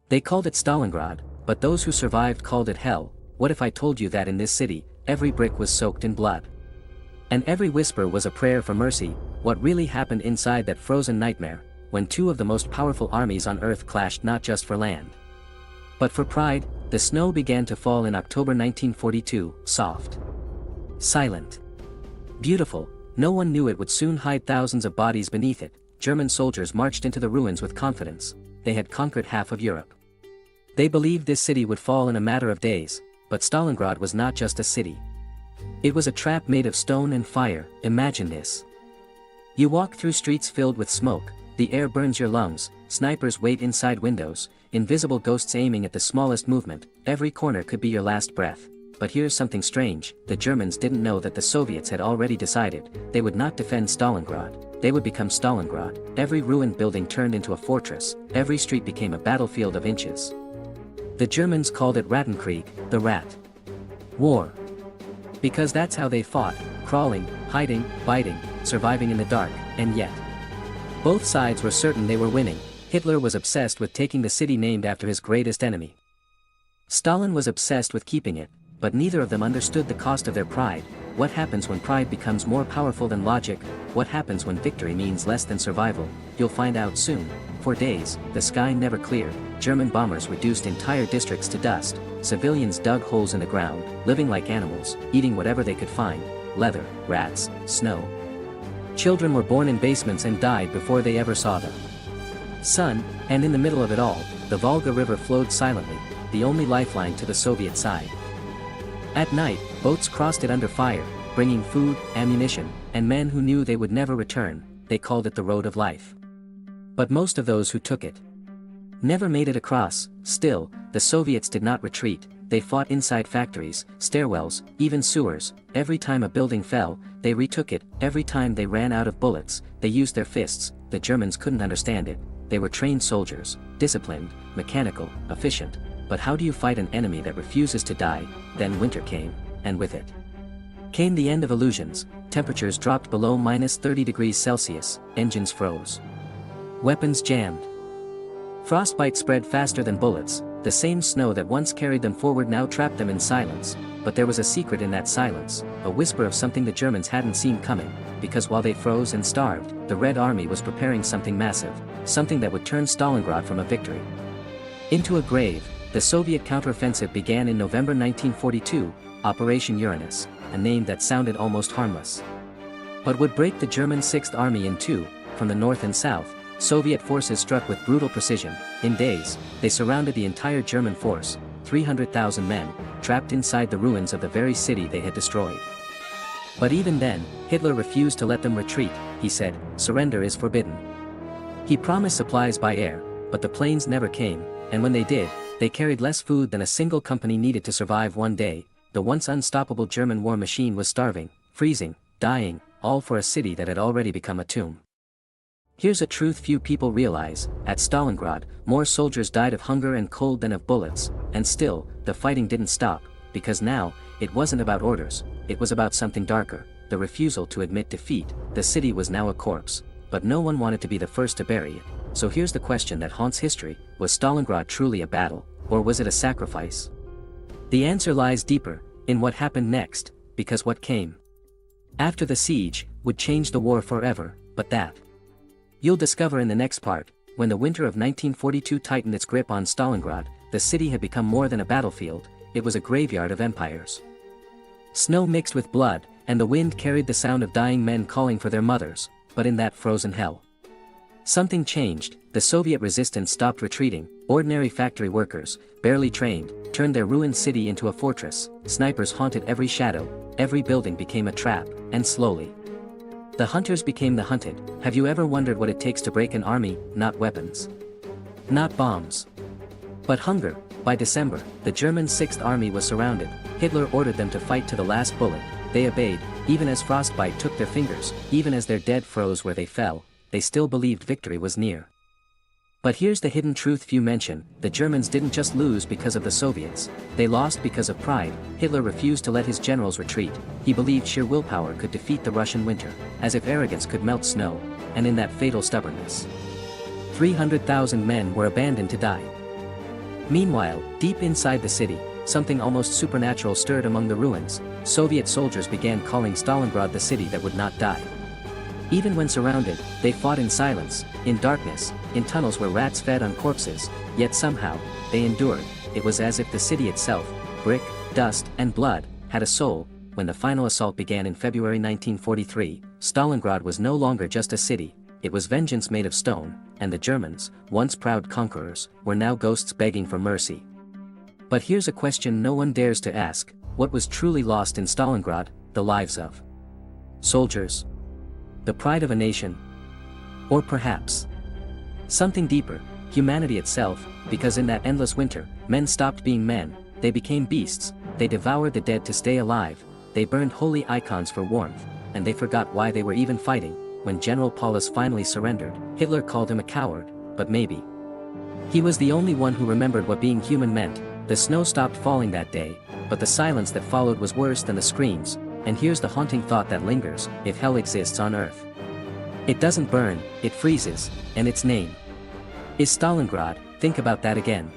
They called it Stalingrad, but those who survived called it hell. What if I told you that in this city, every brick was soaked in blood? And every whisper was a prayer for mercy. What really happened inside that frozen nightmare, when two of the most powerful armies on Earth clashed not just for land, but for pride? The snow began to fall in October 1942, soft, silent, beautiful. No one knew it would soon hide thousands of bodies beneath it. German soldiers marched into the ruins with confidence. They had conquered half of Europe. They believed this city would fall in a matter of days, but Stalingrad was not just a city. It was a trap made of stone and fire. Imagine this. You walk through streets filled with smoke, the air burns your lungs, snipers wait inside windows, invisible ghosts aiming at the smallest movement. Every corner could be your last breath. But here's something strange: the Germans didn't know that the Soviets had already decided they would not defend Stalingrad, they would become Stalingrad. Every ruined building turned into a fortress, every street became a battlefield of inches. The Germans called it Rattenkrieg, the Rat War. Because that's how they fought, crawling, hiding, biting, surviving in the dark. And yet, both sides were certain they were winning. Hitler was obsessed with taking the city named after his greatest enemy. Stalin was obsessed with keeping it, but neither of them understood the cost of their pride. What happens when pride becomes more powerful than logic? What happens when victory means less than survival? You'll find out soon. For days, the sky never cleared. German bombers reduced entire districts to dust. Civilians dug holes in the ground, living like animals, eating whatever they could find: leather, rats, snow. Children were born in basements and died before they ever saw the sun. And in the middle of it all, the Volga River flowed silently, the only lifeline to the Soviet side. At night, boats crossed it under fire, bringing food, ammunition, and men who knew they would never return. They called it the Road of Life. But most of those who took it never made it across. Still, the Soviets did not retreat. They fought inside factories, stairwells, even sewers. Every time a building fell, they retook it. Every time they ran out of bullets, they used their fists. The Germans couldn't understand it. They were trained soldiers, disciplined, mechanical, efficient. But how do you fight an enemy that refuses to die? Then winter came, and with it came the end of illusions. Temperatures dropped below -30 degrees Celsius, engines froze, weapons jammed. Frostbite spread faster than bullets. The same snow that once carried them forward now trapped them in silence. But there was a secret in that silence, a whisper of something the Germans hadn't seen coming, because while they froze and starved, the Red Army was preparing something massive, something that would turn Stalingrad from a victory into a grave. The Soviet counteroffensive began in November 1942, Operation Uranus, a name that sounded almost harmless, but would break the German 6th Army in two. From the north and south, Soviet forces struck with brutal precision. In days, they surrounded the entire German force, 300,000 men, trapped inside the ruins of the very city they had destroyed. But even then, Hitler refused to let them retreat. He said, "Surrender is forbidden." He promised supplies by air, but the planes never came, and when they did, they carried less food than a single company needed to survive one day. The once unstoppable German war machine was starving, freezing, dying, all for a city that had already become a tomb. Here's a truth few people realize: at Stalingrad, more soldiers died of hunger and cold than of bullets. And still, the fighting didn't stop, because now, it wasn't about orders, it was about something darker: the refusal to admit defeat. The city was now a corpse, but no one wanted to be the first to bury it. So here's the question that haunts history: was Stalingrad truly a battle, or was it a sacrifice? The answer lies deeper, in what happened next, because what came after the siege would change the war forever. But that you'll discover in the next part. When the winter of 1942 tightened its grip on Stalingrad, the city had become more than a battlefield, it was a graveyard of empires. Snow mixed with blood, and the wind carried the sound of dying men calling for their mothers. But in that frozen hell, something changed. The Soviet resistance stopped retreating. Ordinary factory workers, barely trained, turned their ruined city into a fortress. Snipers haunted every shadow, every building became a trap, and slowly, the hunters became the hunted. Have you ever wondered what it takes to break an army? Not weapons, not bombs, but hunger. By December, the German 6th Army was surrounded. Hitler ordered them to fight to the last bullet. They obeyed, even as frostbite took their fingers, even as their dead froze where they fell. They still believed victory was near. But here's the hidden truth few mention: the Germans didn't just lose because of the Soviets, they lost because of pride. Hitler refused to let his generals retreat. He believed sheer willpower could defeat the Russian winter, as if arrogance could melt snow. And in that fatal stubbornness, 300,000 men were abandoned to die. Meanwhile, deep inside the city, something almost supernatural stirred among the ruins. Soviet soldiers began calling Stalingrad the city that would not die. Even when surrounded, they fought in silence, in darkness, in tunnels where rats fed on corpses, yet somehow, they endured. It was as if the city itself, brick, dust, and blood, had a soul. When the final assault began in February 1943, Stalingrad was no longer just a city, it was vengeance made of stone, and the Germans, once proud conquerors, were now ghosts begging for mercy. But here's a question no one dares to ask: what was truly lost in Stalingrad? The lives of soldiers? The pride of a nation? Or perhaps something deeper, humanity itself? Because in that endless winter, men stopped being men, they became beasts, they devoured the dead to stay alive, they burned holy icons for warmth, and they forgot why they were even fighting. When General Paulus finally surrendered, Hitler called him a coward, but maybe he was the only one who remembered what being human meant. The snow stopped falling that day, but the silence that followed was worse than the screams. And here's the haunting thought that lingers: if hell exists on Earth, it doesn't burn, it freezes, and its name is Stalingrad. Think about that again.